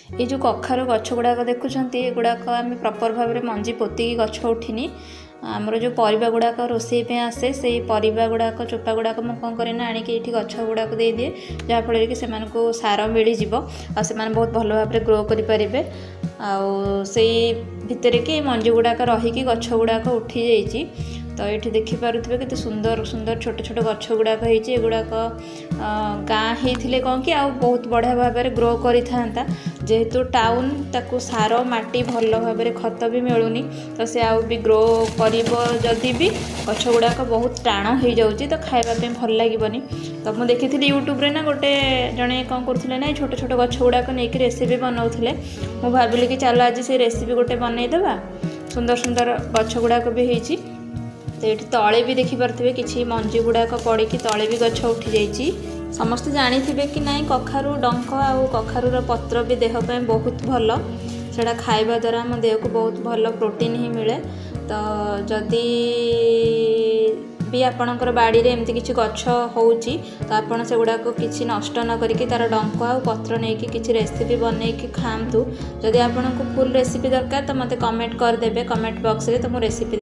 ये जो कखार गछ गुड़ाक देखुंत एगुड़ाक आम प्रपर भाव में मंजी पोतिकी गछ उठिनी आमर जो परिबा गुड़ाक रोषे पे आसे से परिबा गुड़ाक चोपा गुड़ाक मुझे कौन करें आणिक ये गछ गुड़ाक दे दिए जहाँफल कि से सार मिलଯିव आ बहुत भल भाव में ग्रो करें से भितर कि मंजी गुड़ाक रहीकि गछ गुड़ाक उठी जाइए। तो ये देखिपे केते सुंदर सुंदर छोट छोट गछ गुड़ाक होगुड़ाक गाँ होते कौन कि आउ बहुत बढ़िया भाव में ग्रो करा जेहेतु टाउन ताकू सार माटी भल भाव में खत भी मिलूनी तो से आउ भी ग्रो करी भी गछ गुड़ाक बहुत टाण हो जाऊँगी तो खावाई भल लगे। तो मुझे देखी यूट्यूब रे ना गोटे जड़े कौन करते ना छोट छोट गछ गुड़ाक नहीं रेसिपी बनाऊे मुझे भाविली कि चलो आज से रेसिपी गोटे बनईदेवा सुंदर सुंदर गछ गुड़ाक भी होती। तो ये तले भी देखिपे कि मंजी गुड़ाक पड़ी तले भी गछ उठी जाइए। समस्ते जानी कि ना कखारु डंक आउ कखारूर पत्र भी देहपाई बहुत भल सेटा खाइबा द्वारा आम देह को बहुत भल प्रोटीन ही मिले। तो जदि भी आपणकर बाड़ी रे एमती किसी गछ होउची तो आपण से गुड़ाक किसी नष्ट न करिकि तार डंक आउ पत्र नहीं कि रेसिपी बनईकि खातु। जदि आपको फुल रेसिपी दरकार तो मते कमेंट करदेवे कमेंट बॉक्स रे तो मो रेसिपी